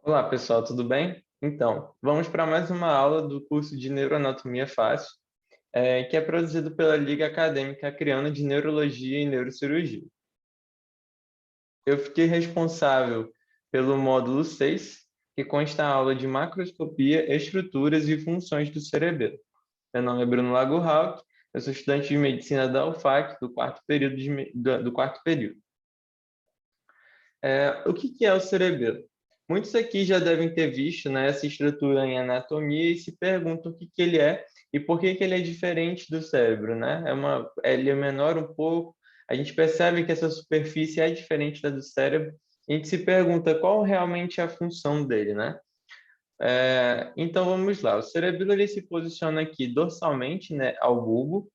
Olá, pessoal, tudo bem? Então, vamos para mais uma aula do curso de Neuroanatomia Fácil, que é produzido pela Liga Acadêmica Acreana de Neurologia e Neurocirurgia. Eu fiquei responsável pelo módulo 6, que consta a aula de macroscopia, estruturas e funções do cerebelo. Meu nome é Bruno Lago Hauck, eu sou estudante de medicina da UFAC, do quarto período. Do quarto período. O que é o cerebelo? Muitos aqui já devem ter visto, né, essa estrutura em anatomia e se perguntam o que ele é e por que ele é diferente do cérebro, né? Ele é menor um pouco, a gente percebe que essa superfície é diferente da do cérebro, e a gente se pergunta qual realmente é a função dele, né? Então vamos lá, o cerebelo ele se posiciona aqui dorsalmente, né, ao bulbo,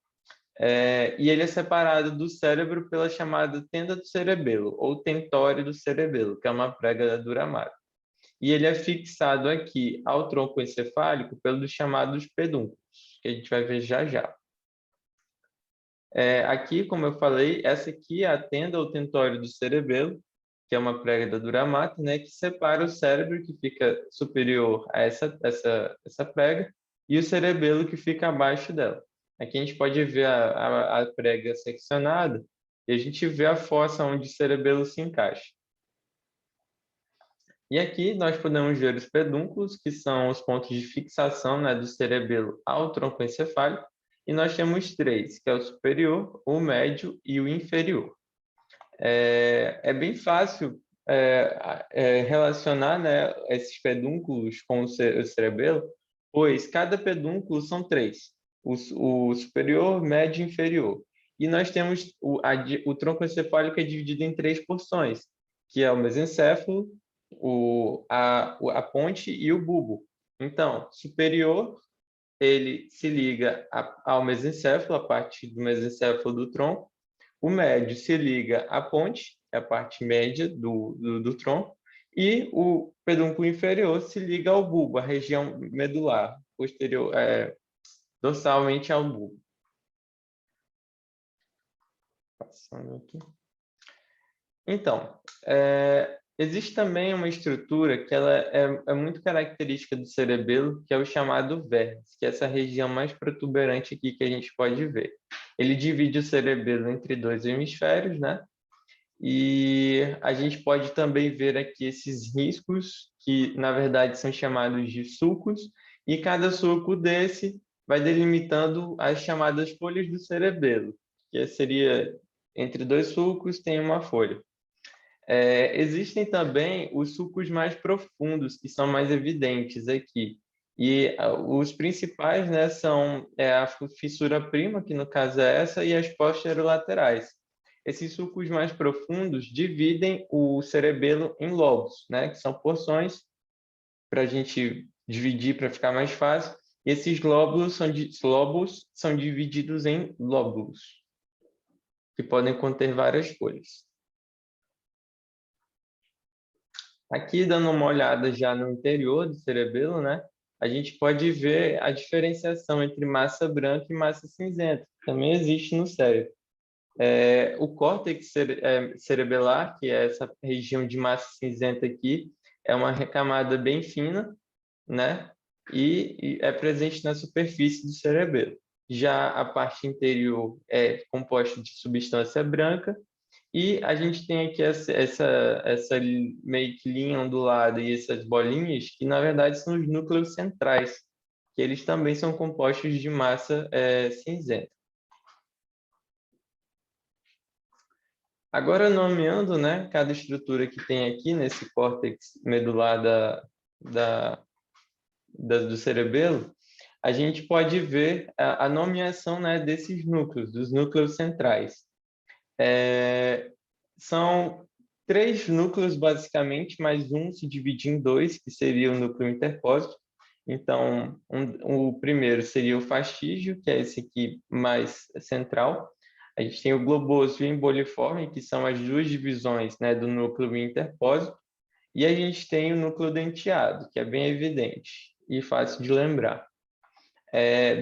e ele é separado do cérebro pela chamada tenda do cerebelo, ou tentório do cerebelo, que é uma prega da dura-magra. E ele é fixado aqui ao tronco encefálico pelos chamados pedúnculos, que a gente vai ver já já. Aqui, como eu falei, essa aqui é a tenda ou tentório do cerebelo, que é uma prega da dura-magra, né, que separa o cérebro, que fica superior a essa prega, e o cerebelo, que fica abaixo dela. Aqui a gente pode ver a prega seccionada e a gente vê a fossa onde o cerebelo se encaixa. E aqui nós podemos ver os pedúnculos, que são os pontos de fixação, né, do cerebelo ao tronco encefálico, e nós temos três, que é o superior, o médio e o inferior. É bem fácil relacionar, né, esses pedúnculos com o cerebelo, pois cada pedúnculo são três, o superior, médio e inferior. E nós temos o tronco encefálico é dividido em três porções, que é o mesencéfalo, a ponte e o bulbo. Então, superior, ele se liga ao mesencéfalo, a parte do mesencéfalo do tronco. O médio se liga à ponte, é a parte média do tronco. E o pedúnculo inferior se liga ao bulbo, a região medular, posterior, dorsalmente ao bulbo. Passando aqui. Então, existe também uma estrutura que ela é muito característica do cerebelo, que é o chamado vértex, que é essa região mais protuberante aqui que a gente pode ver. Ele divide o cerebelo entre dois hemisférios, né? E a gente pode também ver aqui esses riscos, que na verdade são chamados de sulcos, e cada sulco desse vai delimitando as chamadas folhas do cerebelo, que seria entre dois sulcos tem uma folha. Existem também os sulcos mais profundos, que são mais evidentes aqui. E os principais, né, são a fissura prima, que no caso é essa, e as posterolaterais. Esses sulcos mais profundos dividem o cerebelo em lobos, né, que são porções para a gente dividir para ficar mais fácil. E esses lobos são divididos em lóbulos, que podem conter várias folhas. Aqui, dando uma olhada já no interior do cerebelo, né, a gente pode ver a diferenciação entre massa branca e massa cinzenta, que também existe no cérebro. O córtex cerebelar, que é essa região de massa cinzenta aqui, é uma camada bem fina, né, e é presente na superfície do cerebelo. Já a parte interior é composta de substância branca, e a gente tem aqui essa meio que linha ondulada e essas bolinhas, que na verdade são os núcleos centrais, que eles também são compostos de massa cinzenta. Agora, nomeando, né, cada estrutura que tem aqui nesse córtex medular do cerebelo, a gente pode ver a nomeação, né, desses núcleos, dos núcleos centrais. São três núcleos, basicamente, mas um se divide em dois, que seria o núcleo interpósito. Então, o primeiro seria o fastígio, que é esse aqui mais central. A gente tem o globoso e o emboliforme, que são as duas divisões, né, do núcleo interpósito. E a gente tem o núcleo denteado, que é bem evidente e fácil de lembrar.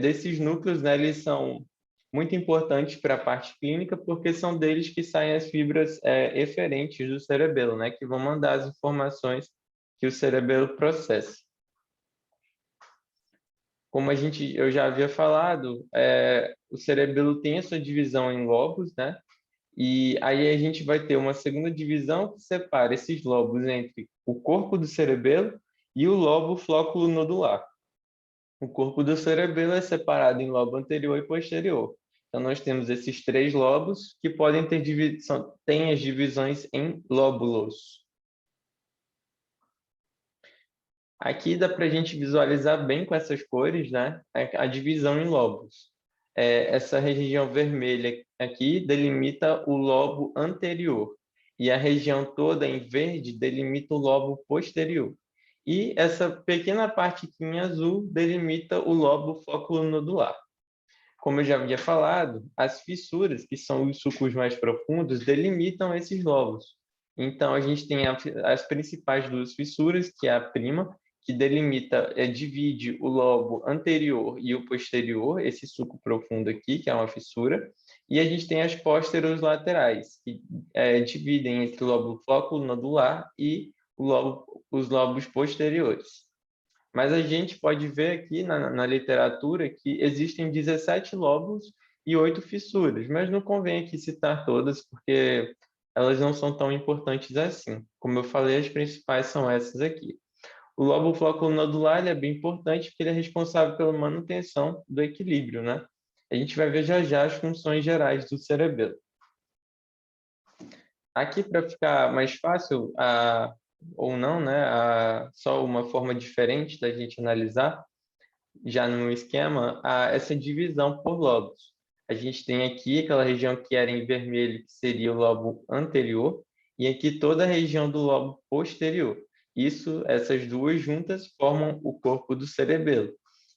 Desses núcleos, né, eles são muito importantes para a parte clínica, porque são deles que saem as fibras eferentes do cerebelo, né, que vão mandar as informações que o cerebelo processa. Como eu já havia falado, o cerebelo tem a sua divisão em lobos, né? E aí a gente vai ter uma segunda divisão que separa esses lobos entre o corpo do cerebelo e o lobo flóculo nodular. O corpo do cerebelo é separado em lobo anterior e posterior. Então, nós temos esses três lobos que podem ter têm as divisões em lóbulos. Aqui dá para a gente visualizar bem com essas cores, né? A divisão em lobos. Essa região vermelha aqui delimita o lobo anterior e a região toda em verde delimita o lobo posterior. E essa pequena parte aqui em azul delimita o lobo flóculo-nodular. Como eu já havia falado, as fissuras, que são os sulcos mais profundos, delimitam esses lobos. Então, a gente tem as principais duas fissuras, que é a prima, que delimita, divide o lobo anterior e o posterior, esse sulco profundo aqui, que é uma fissura, e a gente tem as pósteros laterais, que dividem entre o lobo flóculo nodular e os lobos posteriores. Mas a gente pode ver aqui na literatura que existem 17 lobos e 8 fissuras, mas não convém aqui citar todas, porque elas não são tão importantes assim. Como eu falei, as principais são essas aqui. O lobo flóculo nodular é bem importante porque ele é responsável pela manutenção do equilíbrio, né? A gente vai ver já já as funções gerais do cerebelo. Aqui, para ficar mais fácil, ou não, né? Só uma forma diferente da gente analisar, já no esquema, essa divisão por lobos. A gente tem aqui aquela região que era em vermelho, que seria o lobo anterior, e aqui toda a região do lobo posterior. Essas duas juntas formam o corpo do cerebelo.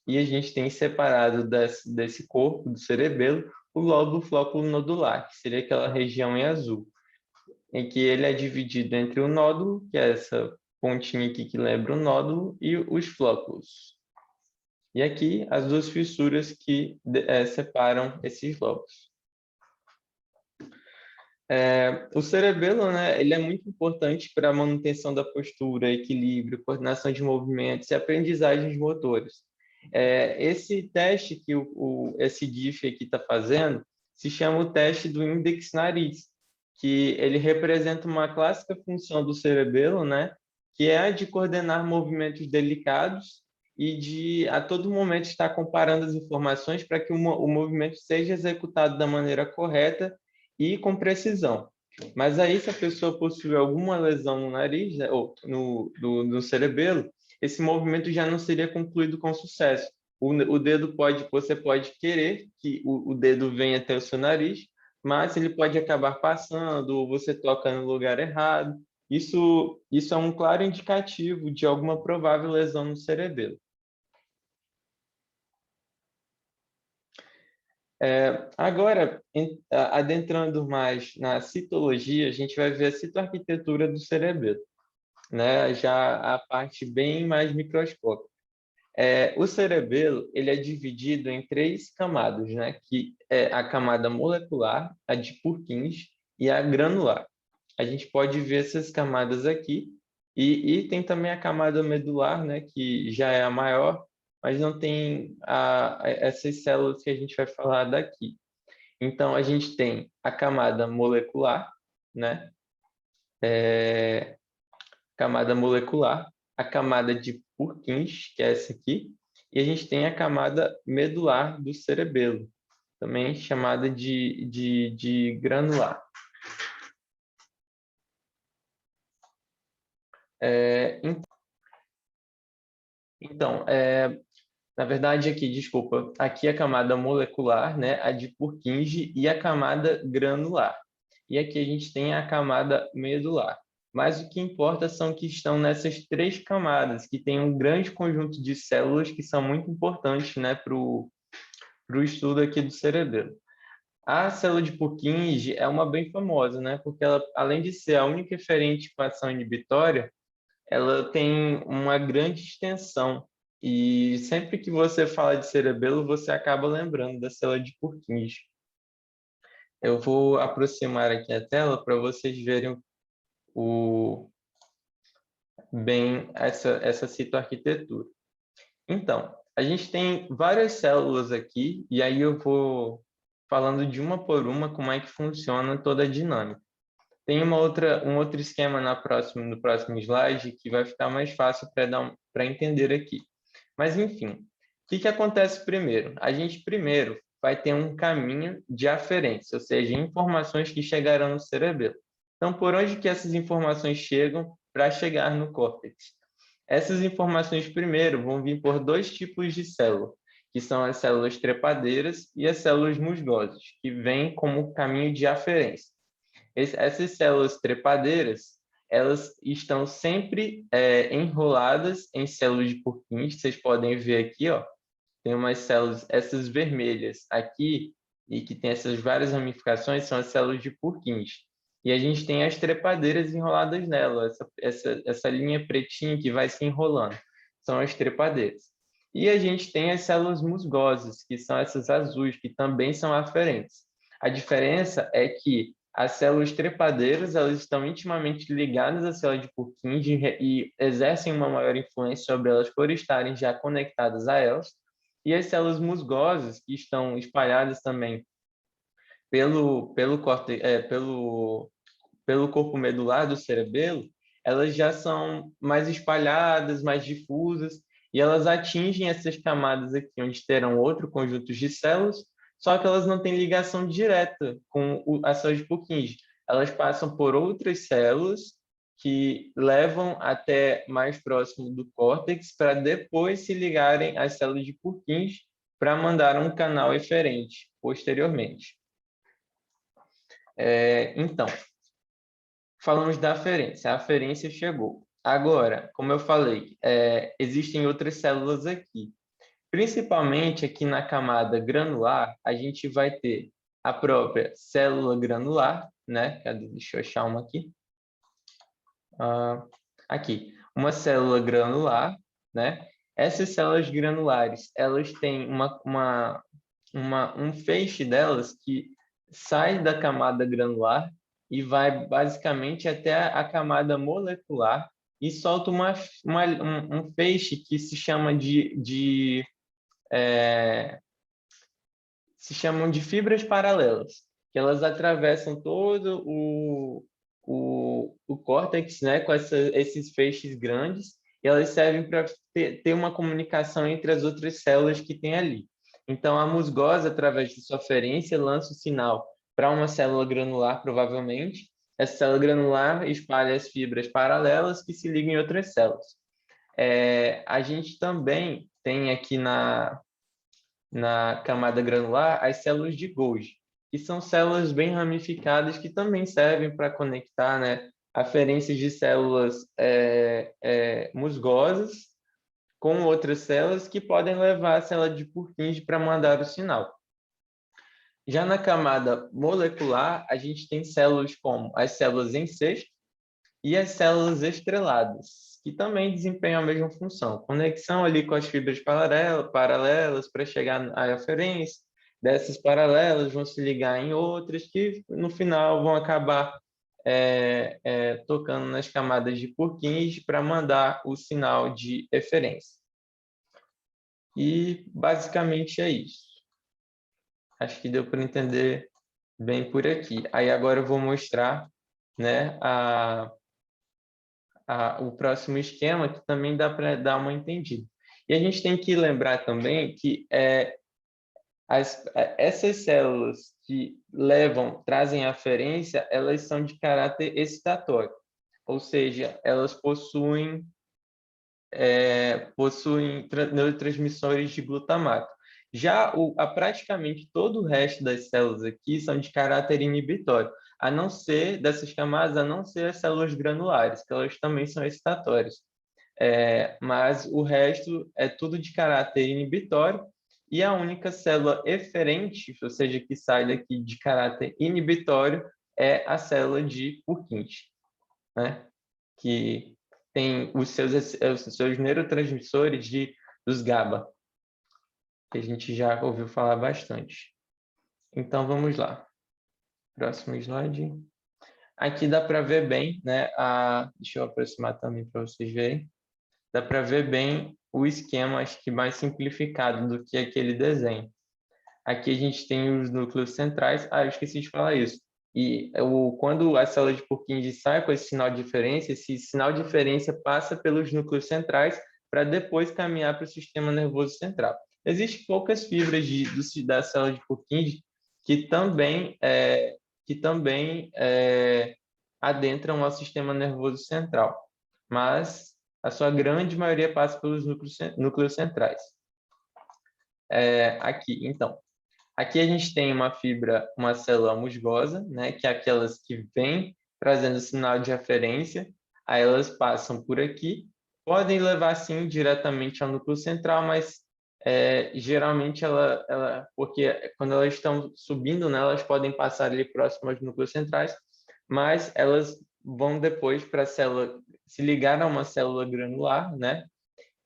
E a gente tem separado desse corpo do cerebelo o lobo flóculo nodular, que seria aquela região em azul, em que ele é dividido entre o nódulo, que é essa pontinha aqui que lembra o nódulo, e os flóculos. E aqui as duas fissuras que separam esses lobos. O cerebelo, né, ele é muito importante para a manutenção da postura, equilíbrio, coordenação de movimentos e aprendizagens motores. Esse teste que esse GIF aqui está fazendo se chama o teste do índex nariz, que ele representa uma clássica função do cerebelo, né, que é a de coordenar movimentos delicados e de, a todo momento, estar comparando as informações para que o movimento seja executado da maneira correta e com precisão. Mas aí, se a pessoa possui alguma lesão no nariz, né, ou no cerebelo, esse movimento já não seria concluído com sucesso. Você pode querer que o dedo venha até o seu nariz, mas ele pode acabar passando, ou você toca no lugar errado. Isso é um claro indicativo de alguma provável lesão no cerebelo. Agora, adentrando mais na citologia, a gente vai ver a citoarquitetura do cerebelo, né? Já a parte bem mais microscópica. O cerebelo ele é dividido em três camadas, né? Que é a camada molecular, a de Purkinje e a granular. A gente pode ver essas camadas aqui e tem também a camada medular, né? Que já é a maior, mas não tem essas células que a gente vai falar daqui. Então, a gente tem a camada molecular, né? Camada molecular, a camada de Purkinje, que é essa aqui, e a gente tem a camada medular do cerebelo, também chamada de granular. Então, na verdade, aqui, desculpa, aqui a camada molecular, né, a de Purkinje e a camada granular. E aqui a gente tem a camada medular. Mas o que importa são que estão nessas três camadas, que tem um grande conjunto de células que são muito importantes, né, para o estudo aqui do cerebelo. A célula de Purkinje é uma bem famosa, né, porque ela, além de ser a única eferente com ação inibitória, ela tem uma grande extensão. E sempre que você fala de cerebelo, você acaba lembrando da célula de Purkinje. Eu vou aproximar aqui a tela para vocês verem o, bem essa citoarquitetura. Então, a gente tem várias células aqui, e aí eu vou falando de uma por uma como é que funciona toda a dinâmica. Tem um outro esquema no próximo slide que vai ficar mais fácil para entender aqui. Mas, enfim, o que acontece primeiro? A gente primeiro vai ter um caminho de aferência, ou seja, informações que chegarão no cerebelo. Então, por onde que essas informações chegam para chegar no córtex? Essas informações primeiro vão vir por dois tipos de célula, que são as células trepadeiras e as células musgosas, que vêm como caminho de aferência. Essas células trepadeiras, elas estão sempre enroladas em células de Purkinje. Vocês podem ver aqui, ó, tem umas células, essas vermelhas aqui, e que tem essas várias ramificações, são as células de Purkinje. E a gente tem as trepadeiras enroladas nela, essa linha pretinha que vai se enrolando, são as trepadeiras. E a gente tem as células musgosas, que são essas azuis, que também são aferentes. A diferença é que as células trepadeiras, elas estão intimamente ligadas à célula de Purkinje e exercem uma maior influência sobre elas por estarem já conectadas a elas. E as células musgosas, que estão espalhadas também pelo corpo medular do cerebelo, elas já são mais espalhadas, mais difusas, e elas atingem essas camadas aqui, onde terão outro conjunto de células, só que elas não têm ligação direta com as células de Purkinje. Elas passam por outras células que levam até mais próximo do córtex para depois se ligarem às células de Purkinje para mandar um canal eferente posteriormente. Então, falamos da aferência. A aferência chegou. Agora, como eu falei, existem outras células aqui. Principalmente aqui na camada granular, a gente vai ter a própria célula granular, né? Deixa eu achar uma aqui. Aqui, uma célula granular, né? Essas células granulares, elas têm um feixe delas que sai da camada granular e vai basicamente até a camada molecular e solta um feixe que se chama se chamam de fibras paralelas, que elas atravessam todo o córtex, né, com esses feixes grandes, e elas servem para ter uma comunicação entre as outras células que tem ali. Então, a musgosa, através de sua aferência, lança o sinal para uma célula granular, provavelmente. Essa célula granular espalha as fibras paralelas que se ligam em outras células. A gente também tem aqui na camada granular as células de Golgi, que são células bem ramificadas que também servem para conectar, né, aferências de células musgosas com outras células que podem levar a célula de Purkinje para mandar o sinal. Já na camada molecular, a gente tem células como as células em cesto e as células estreladas, que também desempenham a mesma função. Conexão ali com as fibras paralelas para chegar à aferência. Dessas paralelas vão se ligar em outras que, no final, vão acabar tocando nas camadas de Purkinje para mandar o sinal de eferência. E, basicamente, é isso. Acho que deu para entender bem por aqui. Aí, agora eu vou mostrar, né, o próximo esquema, que também dá para dar uma entendida. E a gente tem que lembrar também que essas células que trazem aferência, elas são de caráter excitatório, ou seja, elas possuem neurotransmissores de glutamato. Já praticamente todo o resto das células aqui são de caráter inibitório, a não ser dessas camadas, a não ser as células granulares, que elas também são excitatórias. Mas o resto é tudo de caráter inibitório, e a única célula eferente, ou seja, que sai daqui de caráter inibitório, é a célula de Purkinje, né? Que tem os seus neurotransmissores dos GABA, que a gente já ouviu falar bastante. Então, vamos lá. Próximo slide. Aqui dá para ver bem, né? Deixa eu aproximar também para vocês verem. Dá para ver bem o esquema, acho que mais simplificado do que aquele desenho. Aqui a gente tem os núcleos centrais. Eu esqueci de falar isso. E quando a célula de Purkinje sai com esse sinal de diferença, esse sinal de diferença passa pelos núcleos centrais para depois caminhar para o sistema nervoso central. Existem poucas fibras da célula de Purkinje que também adentram ao sistema nervoso central, mas a sua grande maioria passa pelos núcleos centrais. Aqui, então, aqui a gente tem uma célula musgosa, né, que é aquelas que vêm trazendo sinal de referência, aí elas passam por aqui, podem levar, sim, diretamente ao núcleo central, mas geralmente porque quando elas estão subindo, né, elas podem passar ali próximo aos núcleos centrais, mas elas vão depois para a célula, se ligar a uma célula granular, né,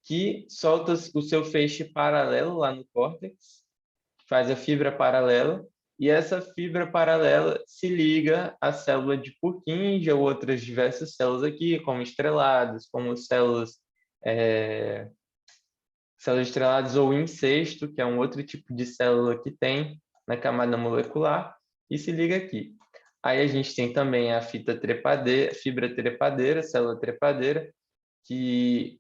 que solta o seu feixe paralelo lá no córtex, faz a fibra paralela, e essa fibra paralela se liga à célula de Purkinje ou outras diversas células aqui, como estreladas, como células estreladas ou incesto, que é um outro tipo de célula que tem na camada molecular, e se liga aqui. Aí a gente tem também a fibra trepadeira, célula trepadeira, que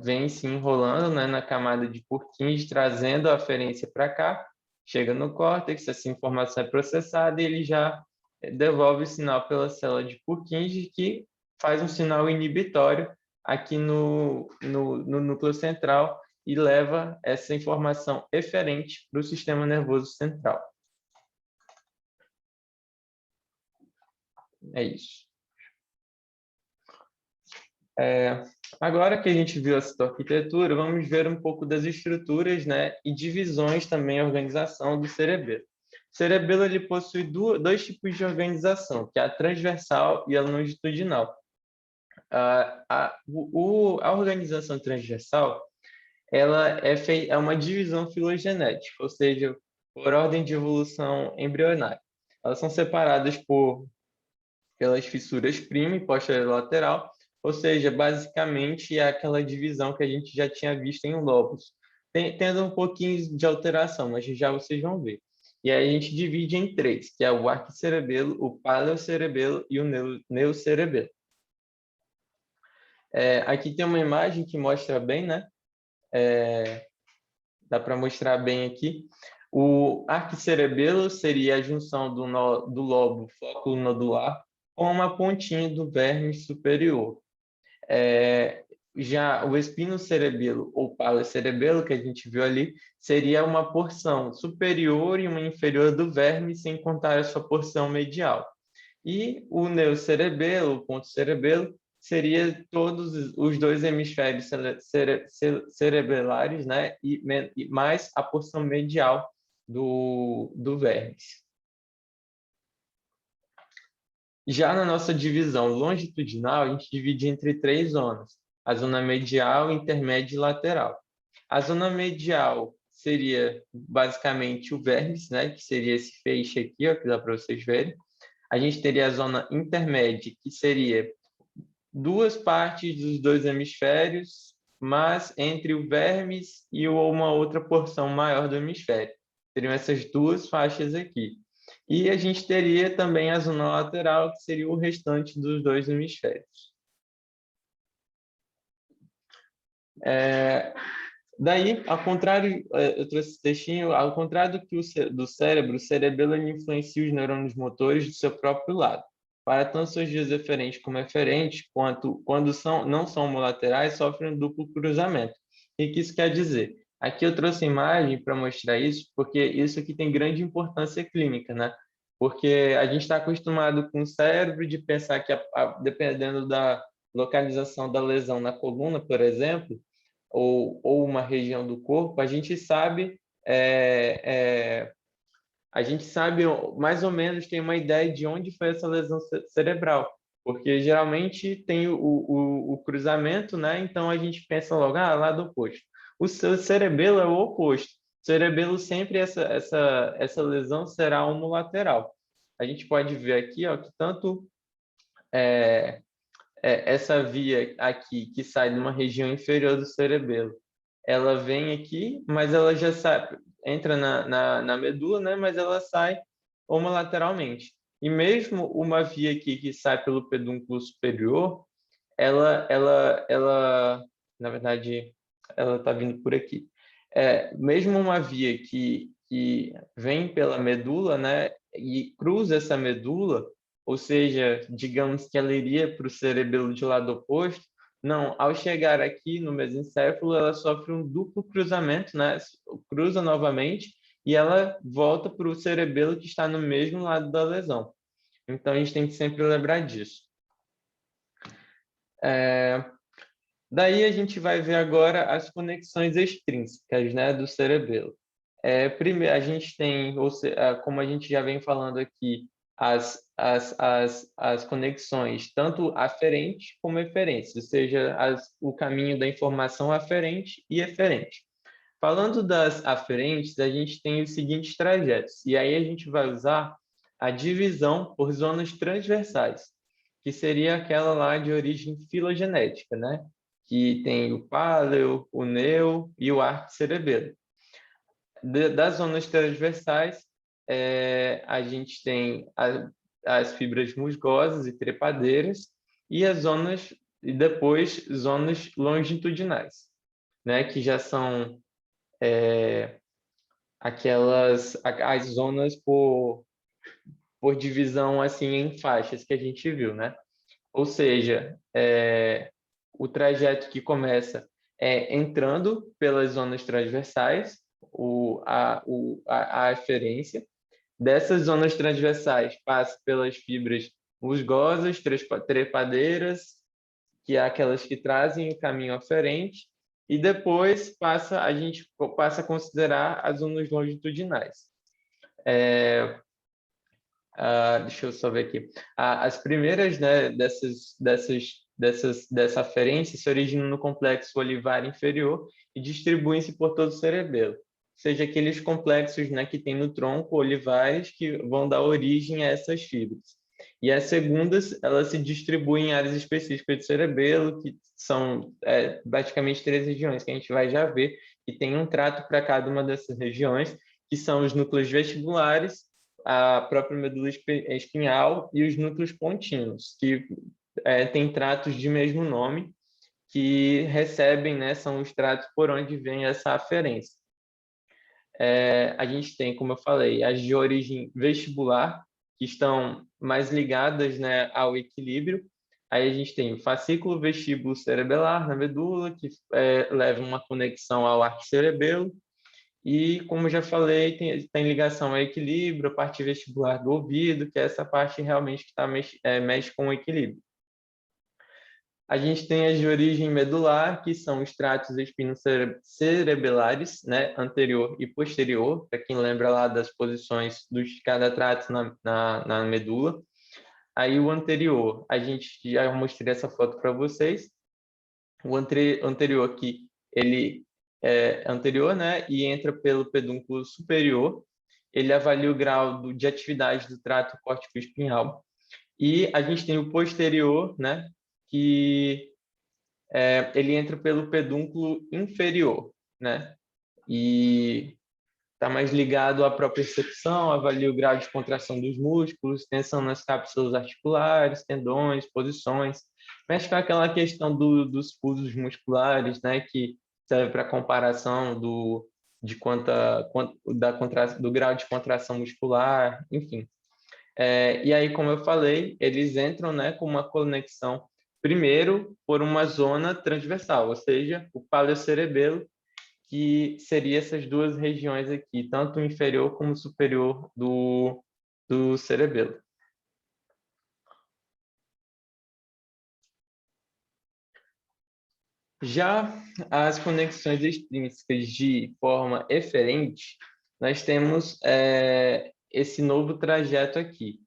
vem se enrolando, né, na camada de Purkinje, trazendo a aferência para cá, chega no córtex, essa informação é processada e ele já devolve o sinal pela célula de Purkinje, que faz um sinal inibitório aqui no núcleo central e leva essa informação eferente para o sistema nervoso central. É isso. Agora que a gente viu essa arquitetura, vamos ver um pouco das estruturas, né, e divisões também, a organização do cerebelo. O cerebelo ele possui dois tipos de organização, que é a transversal e a longitudinal. A organização transversal ela é uma divisão filogenética, ou seja, por ordem de evolução embrionária. Elas são separadas pelas fissuras prima e posterior lateral, ou seja, basicamente é aquela divisão que a gente já tinha visto em lobos, tendo um pouquinho de alteração, mas já vocês vão ver. E aí a gente divide em três, que é o arquicerebelo, o paleocerebelo e o neocerebelo. Aqui tem uma imagem que mostra bem, né? Dá para mostrar bem aqui. O arquicerebelo seria a junção do lobo flóculo nodular com uma pontinha do verme superior. Já o espinocerebelo ou paleocerebelo, que a gente viu ali, seria uma porção superior e uma inferior do verme, sem contar a sua porção medial. E o neocerebelo, o ponto cerebelo, seria todos os dois hemisférios cerebelares, né? E mais a porção medial do vermes. Já na nossa divisão longitudinal, a gente divide entre três zonas: a zona medial, intermédia e lateral. A zona medial seria basicamente o vermes, né? Que seria esse feixe aqui, ó, que dá para vocês verem. A gente teria a zona intermédia, que seria duas partes dos dois hemisférios, mas entre o vermes e uma outra porção maior do hemisfério. Seriam essas duas faixas aqui. E a gente teria também a zona lateral, que seria o restante dos dois hemisférios. Daí, ao contrário, eu trouxe esse textinho, ao contrário do cérebro, o cerebelo influencia os neurônios motores do seu próprio lado, para tanto suas vias eferentes como eferentes, quanto quando não são homolaterais, sofrem um duplo cruzamento. O que isso quer dizer? Aqui eu trouxe imagem para mostrar isso, porque isso aqui tem grande importância clínica, né? Porque a gente está acostumado com o cérebro de pensar que, dependendo da localização da lesão na coluna, por exemplo, ou uma região do corpo, a gente sabe mais ou menos, tem uma ideia de onde foi essa lesão cerebral, porque geralmente tem o cruzamento, né? Então a gente pensa logo, lado oposto. O seu cerebelo é o oposto. O cerebelo sempre essa lesão será homolateral. A gente pode ver aqui, ó, que tanto é, essa via aqui que sai de uma região inferior do cerebelo, ela vem aqui, mas ela já sai, entra na medula, né? Mas ela sai homolateralmente. E mesmo uma via aqui que sai pelo pedúnculo superior, na verdade, ela está vindo por aqui. Mesmo uma via que vem pela medula, né, e cruza essa medula, ou seja, digamos que ela iria para o cerebelo de lado oposto, não, ao chegar aqui no mesencéfalo, ela sofre um duplo cruzamento, né, cruza novamente e ela volta para o cerebelo que está no mesmo lado da lesão. Então, a gente tem que sempre lembrar disso. Daí a gente vai ver agora as conexões extrínsecas, né, do cerebelo. Primeiro, a gente tem, como a gente já vem falando aqui, as conexões tanto aferentes como eferentes, ou seja, o caminho da informação aferente e eferente. Falando das aferentes, a gente tem os seguintes trajetos, e aí a gente vai usar a divisão por zonas transversais, que seria aquela lá de origem filogenética, né? Que tem o páleo, o neo e o arquicerebelo. Das zonas transversais, a gente tem as fibras musgosas e trepadeiras e e depois zonas longitudinais, né? Que já são as zonas por divisão assim em faixas que a gente viu, né? Ou seja, o trajeto que começa entrando pelas zonas transversais, a aferência. Dessas zonas transversais passa pelas fibras musgosas, trepadeiras, que é aquelas que trazem o caminho aferente, e depois a gente passa a considerar as zonas longitudinais. Deixa eu só ver aqui. As primeiras, né, dessa aferência se originam no complexo olivar inferior e distribuem-se por todo o cerebelo. Ou seja, aqueles complexos, né, que tem no tronco olivares que vão dar origem a essas fibras. E as segundas, elas se distribuem em áreas específicas do cerebelo, que são basicamente 3 regiões, que a gente vai já ver, e tem um trato para cada uma dessas regiões, que são os núcleos vestibulares, a própria medula espinhal e os núcleos pontinos, que têm tratos de mesmo nome, que recebem, né, são os tratos por onde vem essa aferência. A gente tem, como eu falei, as de origem vestibular, que estão mais ligadas, né, ao equilíbrio. Aí a gente tem o fascículo vestíbulo cerebelar na medula, que leva uma conexão ao arquicerebelo. E, como eu já falei, tem ligação ao equilíbrio, a parte vestibular do ouvido, que é essa parte realmente que mexe com o equilíbrio. A gente tem as de origem medular, que são os tratos espinocerebelares, né, anterior e posterior, para quem lembra lá das posições de cada trato na medula. Aí o anterior, a gente já mostrei essa foto para vocês. O anterior aqui, ele é anterior, né, e entra pelo pedúnculo superior. Ele avalia o grau de atividade do trato córtico-espinhal. E a gente tem o posterior, né, que ele entra pelo pedúnculo inferior, né, e está mais ligado à propriocepção, avalia o grau de contração dos músculos, tensão nas cápsulas articulares, tendões, posições, mexe com aquela questão dos pulsos musculares, né, que serve para comparação do grau de contração muscular, enfim. E aí, como eu falei, eles entram, né, com uma conexão, primeiro, por uma zona transversal, ou seja, o paleocerebelo, que seria essas duas regiões aqui, tanto o inferior como o superior do cerebelo. Já as conexões extrínsecas de forma eferente, nós temos esse novo trajeto aqui.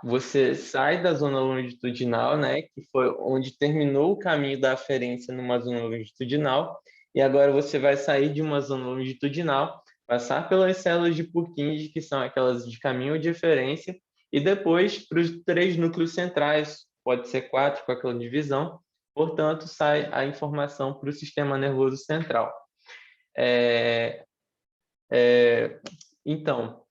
Você sai da zona longitudinal, né, que foi onde terminou o caminho da aferência numa zona longitudinal, e agora você vai sair de uma zona longitudinal, passar pelas células de Purkinje, que são aquelas de caminho de eferência, e depois para os 3 núcleos centrais, pode ser 4 com aquela divisão, portanto, sai a informação para o sistema nervoso central. Então,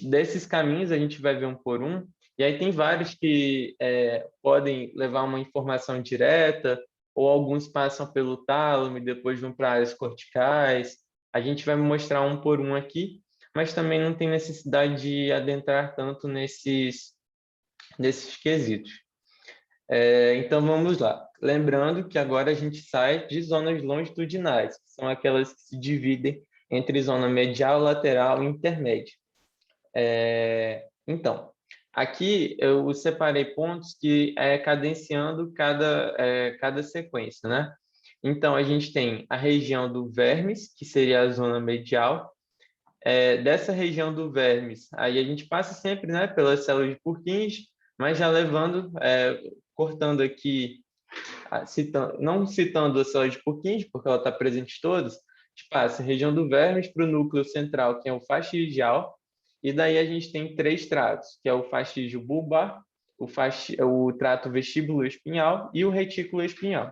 desses caminhos, a gente vai ver um por um, e aí tem vários que podem levar uma informação direta, ou alguns passam pelo tálamo e depois vão para áreas corticais. A gente vai mostrar um por um aqui, mas também não tem necessidade de adentrar tanto nesses quesitos. Então, vamos lá. Lembrando que agora a gente sai de zonas longitudinais, que são aquelas que se dividem entre zona medial, lateral e intermédia. Então, aqui eu separei pontos que cadenciando cada sequência, né? Então, a gente tem a região do vermes, que seria a zona medial. Dessa região do vermes, aí a gente passa sempre, né, pelas células de Purkinje, mas já levando, cortando aqui, não citando a célula de Purkinje, porque ela está presente em todas, a gente passa a região do vermes para o núcleo central, que é o fastigial, e daí a gente tem 3 tratos, que é o fastígio bulbar, o trato vestíbulo-espinhal e o retículo espinhal.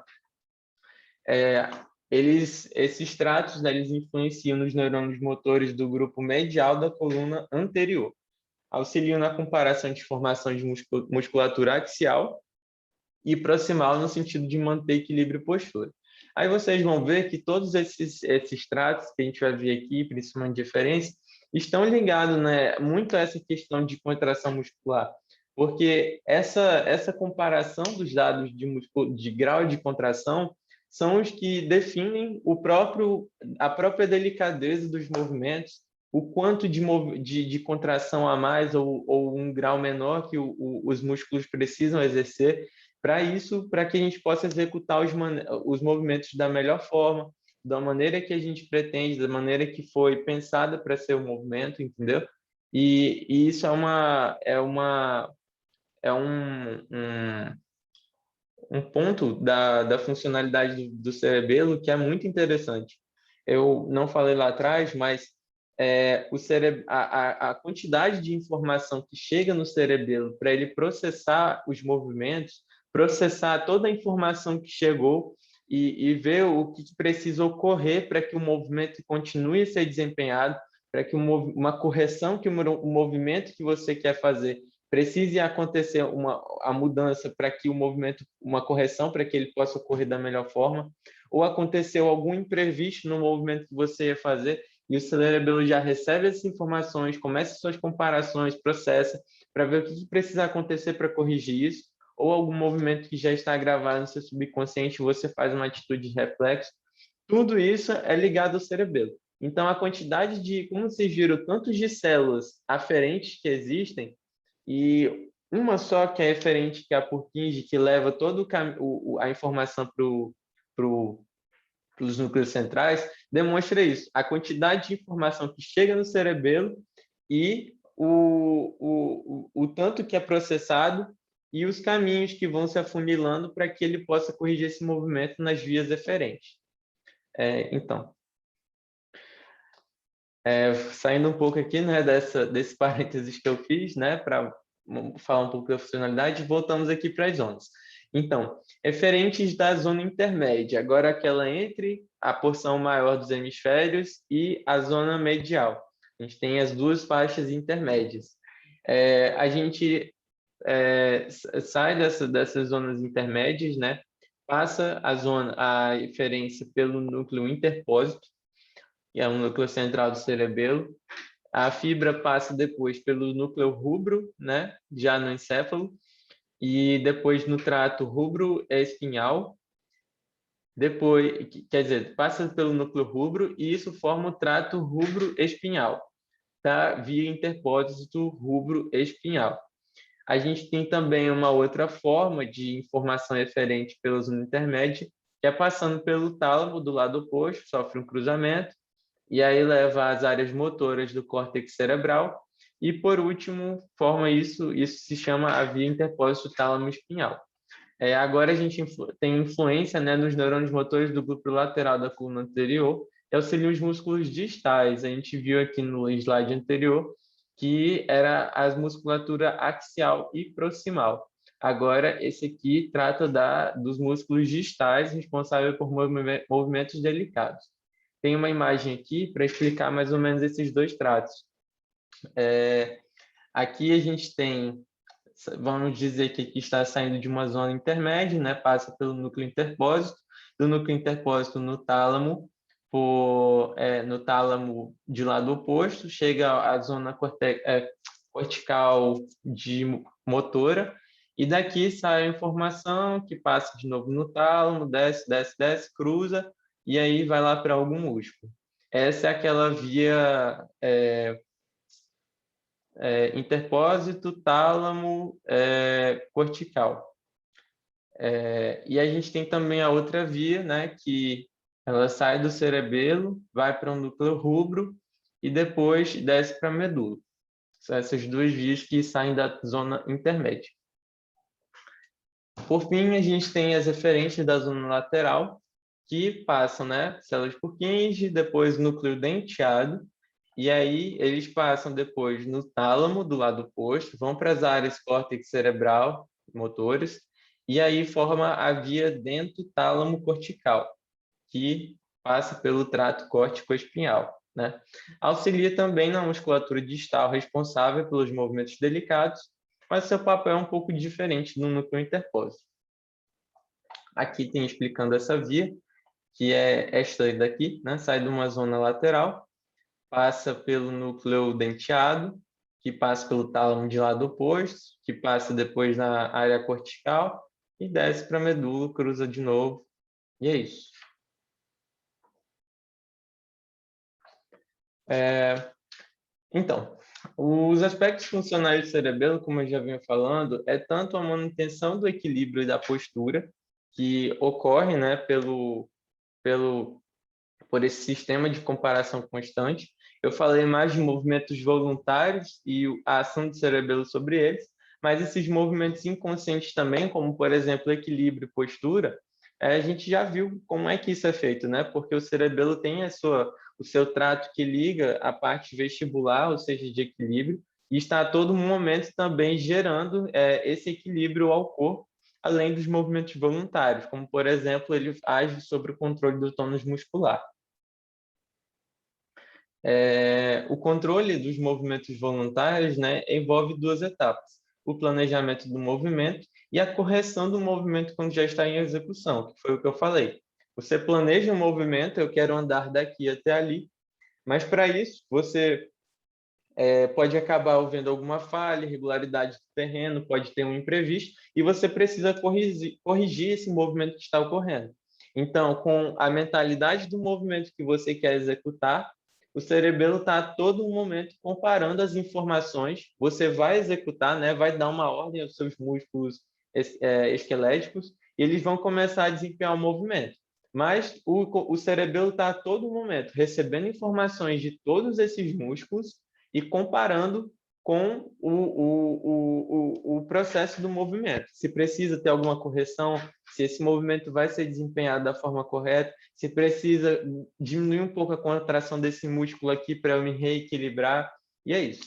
Esses tratos, né, eles influenciam nos neurônios motores do grupo medial da coluna anterior, auxiliam na comparação de informação de musculatura axial e proximal no sentido de manter equilíbrio e postura. Aí vocês vão ver que todos esses tratos que a gente vai ver aqui, principalmente de referência, estão ligados, né, muito a essa questão de contração muscular, porque essa comparação dos dados de grau de contração são os que definem a própria delicadeza dos movimentos, o quanto de contração a mais ou um grau menor que os músculos precisam exercer para que a gente possa executar os movimentos da melhor forma, da maneira que a gente pretende, da maneira que foi pensada para ser o movimento, entendeu? E isso é um ponto da funcionalidade do cerebelo que é muito interessante. Eu não falei lá atrás, mas a quantidade de informação que chega no cerebelo para ele processar os movimentos, processar toda a informação que chegou e ver o que precisa ocorrer para que o movimento continue a ser desempenhado, para que uma correção que o movimento que você quer fazer precise acontecer a mudança para que o movimento, uma correção para que ele possa ocorrer da melhor forma, ou aconteceu algum imprevisto no movimento que você ia fazer e o cerebelo já recebe essas informações, começa suas comparações, processa para ver o que precisa acontecer para corrigir isso, ou algum movimento que já está gravado no seu subconsciente, você faz uma atitude de reflexo. Tudo isso é ligado ao cerebelo. Então, a quantidade de, como vocês viram, tantos de células aferentes que existem, e uma só que é referente, que é a Purkinje, que leva toda a informação para os núcleos centrais, demonstra isso. A quantidade de informação que chega no cerebelo e o tanto que é processado e os caminhos que vão se afunilando para que ele possa corrigir esse movimento nas vias eferentes. Então, saindo um pouco aqui, né, desse parênteses que eu fiz, né, para falar um pouco da funcionalidade, voltamos aqui para as zonas. Então, referentes da zona intermédia, agora aquela entre a porção maior dos hemisférios e a zona medial. A gente tem as 2 faixas intermédias. A gente sai dessas zonas intermédias, né, passa a referência pelo núcleo interpósito, que é o núcleo central do cerebelo. A fibra passa depois pelo núcleo rubro, né, já no encéfalo, e depois no trato rubro-espinhal. Depois, quer dizer, passa pelo núcleo rubro e isso forma o trato rubro-espinhal, tá? Via interpósito rubro-espinhal. A gente tem também uma outra forma de informação referente pela zona intermédia, que é passando pelo tálamo do lado oposto, sofre um cruzamento, e aí leva às áreas motoras do córtex cerebral, e por último, forma isso se chama a via interpósito tálamo-espinhal. Agora a gente tem influência, né, nos neurônios motores do grupo lateral da coluna anterior, que auxiliam os músculos distais. A gente viu aqui no slide anterior que era a musculatura axial e proximal. Agora, esse aqui trata dos músculos distais responsáveis por movimentos delicados. Tem uma imagem aqui para explicar mais ou menos esses dois tratos. Aqui a gente tem, vamos dizer que aqui está saindo de uma zona intermédia, né? Passa pelo núcleo interpósito, do núcleo interpósito no tálamo, no tálamo de lado oposto, chega à zona cortical de motora, e daqui sai a informação que passa de novo no tálamo, desce, desce, desce, cruza, e aí vai lá para algum músculo. Essa é aquela via interpósito, tálamo, cortical. E a gente tem também a outra via, né, que ela sai do cerebelo, vai para o núcleo rubro e depois desce para a medula. São essas duas vias que saem da zona intermédia. Por fim, a gente tem as referentes da zona lateral, que passam, né, células Purkinje, depois núcleo denteado, e aí eles passam depois no tálamo, do lado oposto, vão para as áreas córtex cerebral, motores, e aí forma a via dento-tálamo cortical, que passa pelo trato córtico-espinhal, né? Auxilia também na musculatura distal responsável pelos movimentos delicados, mas seu papel é um pouco diferente do núcleo interpósito. Aqui tem explicando essa via, que é esta daqui, né? Sai de uma zona lateral, passa pelo núcleo denteado, que passa pelo tálamo de lado oposto, que passa depois na área cortical e desce para a medula, cruza de novo, e é isso. Então, os aspectos funcionais do cerebelo, como eu já vinha falando, é tanto a manutenção do equilíbrio e da postura, que ocorre, né, por esse sistema de comparação constante. Eu falei mais de movimentos voluntários e a ação do cerebelo sobre eles, mas esses movimentos inconscientes também, como, por exemplo, equilíbrio e postura, a gente já viu como é que isso é feito, né? Porque o cerebelo tem o seu trato que liga a parte vestibular, ou seja, de equilíbrio, e está a todo momento também gerando esse equilíbrio ao corpo, além dos movimentos voluntários, como, por exemplo, ele age sobre o controle do tônus muscular. O controle dos movimentos voluntários, né, envolve duas etapas: o planejamento do movimento e a correção do movimento quando já está em execução, que foi o que eu falei. Você planeja um movimento, eu quero andar daqui até ali, mas para isso você pode acabar havendo alguma falha, irregularidade do terreno, pode ter um imprevisto, e você precisa corrigir esse movimento que está ocorrendo. Então, com a mentalidade do movimento que você quer executar, o cerebelo está a todo momento comparando as informações. Você vai executar, né? Vai dar uma ordem aos seus músculos esqueléticos e eles vão começar a desempenhar o movimento. Mas o cerebelo está a todo momento recebendo informações de todos esses músculos e comparando com o processo do movimento. Se precisa ter alguma correção, se esse movimento vai ser desempenhado da forma correta, se precisa diminuir um pouco a contração desse músculo aqui para eu me reequilibrar, e é isso.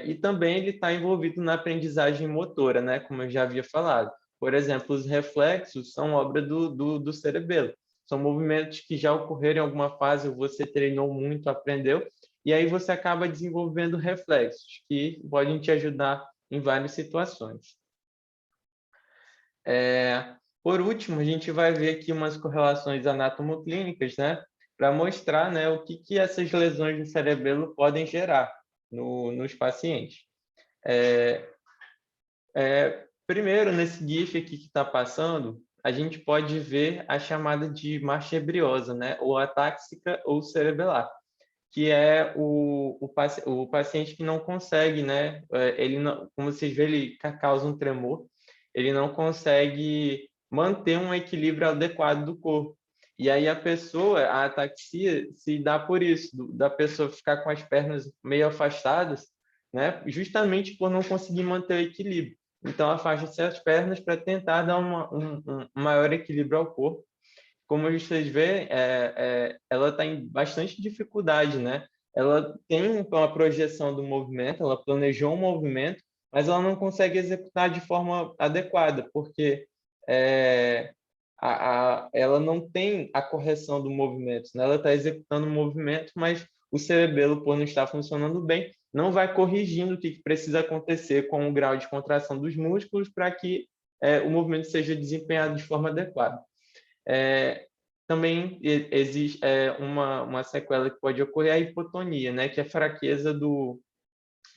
E também ele está envolvido na aprendizagem motora, né? Como eu já havia falado. Por exemplo, os reflexos são obra do cerebelo. São movimentos que já ocorreram em alguma fase, você treinou muito, aprendeu, e aí você acaba desenvolvendo reflexos que podem te ajudar em várias situações. Por último, a gente vai ver aqui umas correlações anatomoclínicas, né, para mostrar, né, o que essas lesões do cerebelo podem gerar nos pacientes. Primeiro, nesse GIF aqui que está passando, a gente pode ver a chamada de marcha ebriose, né, ou atáxica ou cerebelar, que é o paciente que não consegue, né? Ele não, como vocês veem, ele causa um tremor, ele não consegue manter um equilíbrio adequado do corpo. E aí a ataxia se dá por isso, da pessoa ficar com as pernas meio afastadas, né? Justamente por não conseguir manter o equilíbrio. Então, afasta-se as pernas para tentar dar um maior equilíbrio ao corpo. Como vocês veem, ela está em bastante dificuldade, né? ela tem uma projeção do movimento, ela planejou um movimento, mas ela não consegue executar de forma adequada, porque é, ela não tem a correção do movimento, né? Ela está executando o movimento, mas o cerebelo, por não estar funcionando bem, não vai corrigindo o que precisa acontecer com o grau de contração dos músculos para que o movimento seja desempenhado de forma adequada. Também existe uma sequela que pode ocorrer, a hipotonia, né? Que é a fraqueza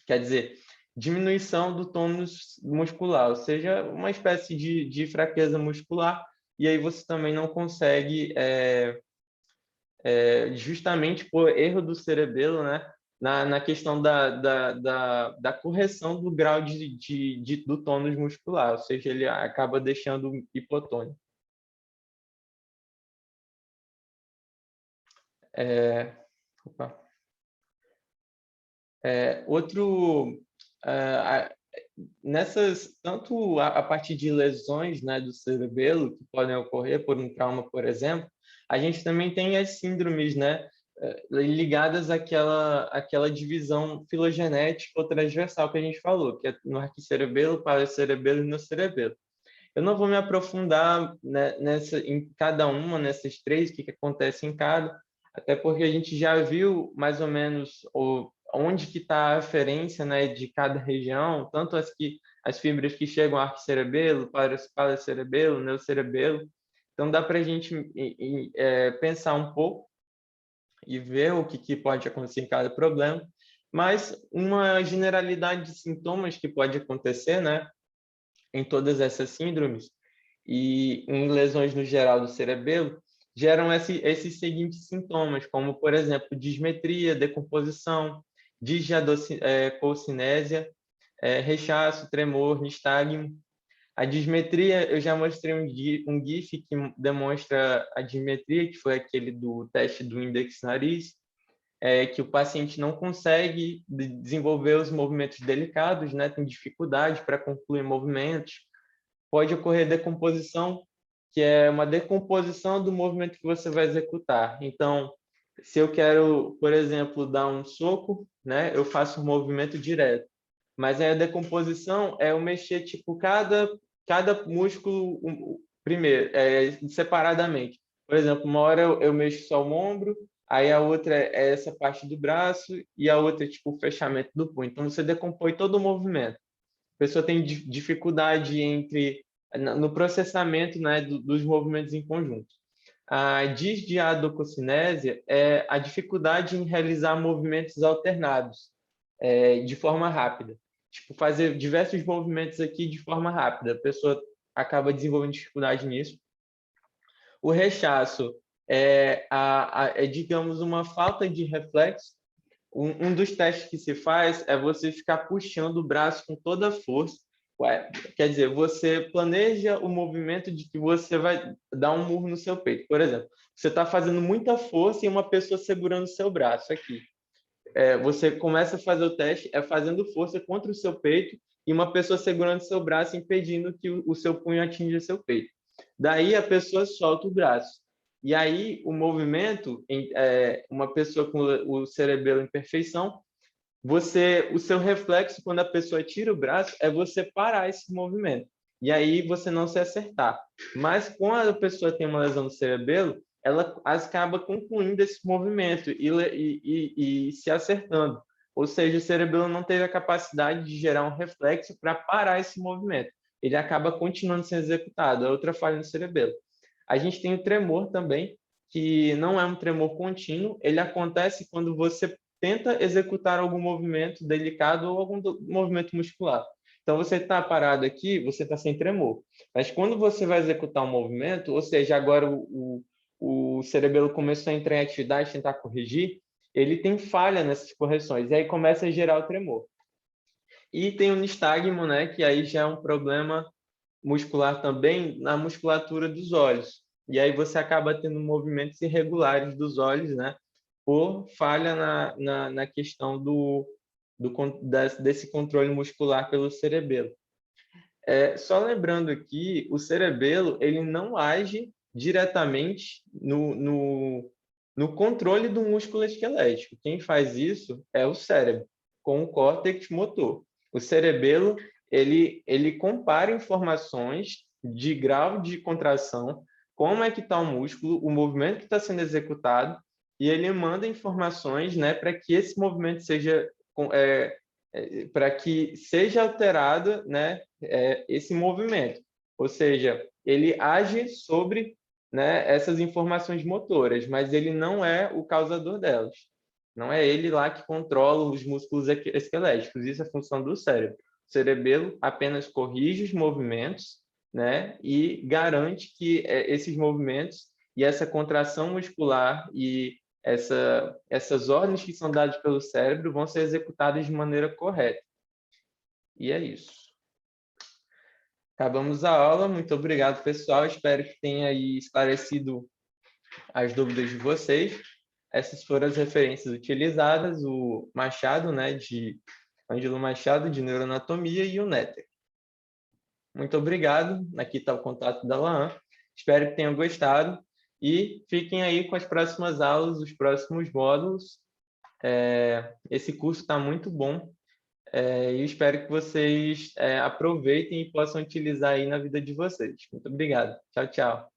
quer dizer, diminuição do tônus muscular, ou seja, uma espécie de fraqueza muscular, e aí você também não consegue, justamente por erro do cerebelo, né? Na questão da correção do grau do tônus muscular, ou seja, ele acaba deixando hipotônico. Opa. Outro, tanto a partir de lesões, né, do cerebelo, que podem ocorrer por um trauma, por exemplo, a gente também tem as síndromes, né, ligadas àquela divisão filogenética ou transversal que a gente falou, que é no arquicerebelo, paracerebelo e no cerebelo. Eu não vou me aprofundar, né, em cada uma, nessas três, o que acontece em cada, até porque a gente já viu mais ou menos onde que está a referência, né, de cada região, tanto as fibras que chegam ao arquicerebelo, paracerebelo, neocerebelo. Então dá para a gente pensar um pouco e ver o que pode acontecer em cada problema, mas uma generalidade de sintomas que pode acontecer, né, em todas essas síndromes e em lesões no geral do cerebelo, geram esses seguintes sintomas, como, por exemplo, dismetria, decomposição, disdiadocoucinésia, rechaço, tremor, nistagmo. A dismetria, eu já mostrei um GIF que demonstra a dismetria, que foi aquele do teste do índex nariz, que o paciente não consegue desenvolver os movimentos delicados, né? Tem dificuldade para concluir movimentos. Pode ocorrer decomposição, que é uma decomposição do movimento que você vai executar. Então, se eu quero, por exemplo, dar um soco, né, eu faço um movimento direto. Mas aí a decomposição é eu mexer tipo cada músculo primeiro, separadamente. Por exemplo, uma hora eu mexo só o ombro, aí a outra é essa parte do braço e a outra é tipo o fechamento do punho. Então você decompõe todo o movimento. A pessoa tem dificuldade no processamento, né, dos movimentos em conjunto. A disdiadococinésia é a dificuldade em realizar movimentos alternados de forma rápida. Tipo, fazer diversos movimentos aqui de forma rápida. A pessoa acaba desenvolvendo dificuldade nisso. O rechaço digamos, uma falta de reflexo. Um dos testes que se faz é você ficar puxando o braço com toda a força. Quer dizer, você planeja o movimento de que você vai dar um murro no seu peito. Por exemplo, você está fazendo muita força e uma pessoa segurando o seu braço aqui. Você começa a fazer o teste fazendo força contra o seu peito e uma pessoa segurando o seu braço, impedindo que o seu punho atinja o seu peito. Daí a pessoa solta o braço. E aí o movimento, uma pessoa com o cerebelo em perfeição, o seu reflexo quando a pessoa tira o braço é você parar esse movimento. E aí você não se acertar. Mas quando a pessoa tem uma lesão no cerebelo, ela acaba concluindo esse movimento e se acertando. Ou seja, o cerebelo não teve a capacidade de gerar um reflexo para parar esse movimento. Ele acaba continuando sendo executado. É outra falha no cerebelo. A gente tem o tremor também, que não é um tremor contínuo. Ele acontece quando você tenta executar algum movimento delicado ou algum movimento muscular. Então, você está parado aqui, você está sem tremor. Mas quando você vai executar um movimento, ou seja, agora o cerebelo começou a entrar em atividade, tentar corrigir, ele tem falha nessas correções, e aí começa a gerar o tremor. E tem o nistagmo, né, que aí já é um problema muscular também na musculatura dos olhos. E aí você acaba tendo movimentos irregulares dos olhos, né, por falha na questão desse controle muscular pelo cerebelo. Só lembrando aqui, o cerebelo ele não age diretamente no controle do músculo esquelético. Quem faz isso é o cérebro, com o córtex motor. O cerebelo, ele compara informações de grau de contração, como é que está o músculo, o movimento que está sendo executado, e ele manda informações, né, para que esse movimento seja para que seja alterado, né, esse movimento. Ou seja, ele age sobre, né, essas informações motoras, mas ele não é o causador delas. Não é ele lá que controla os músculos esqueléticos. Isso é função do cérebro. O cerebelo apenas corrige os movimentos, né, e garante que esses movimentos e essa contração muscular e essas ordens que são dadas pelo cérebro vão ser executadas de maneira correta. E é isso. Acabamos a aula. Muito obrigado, pessoal. Espero que tenha aí esclarecido as dúvidas de vocês. Essas foram as referências utilizadas, o Machado, né, de Ângelo Machado, de Neuroanatomia, e o Netter. Muito obrigado. Aqui está o contato da Laan. Espero que tenham gostado. E fiquem aí com as próximas aulas, os próximos módulos. Esse curso está muito bom. E espero que vocês aproveitem e possam utilizar aí na vida de vocês. Muito obrigado. Tchau, tchau.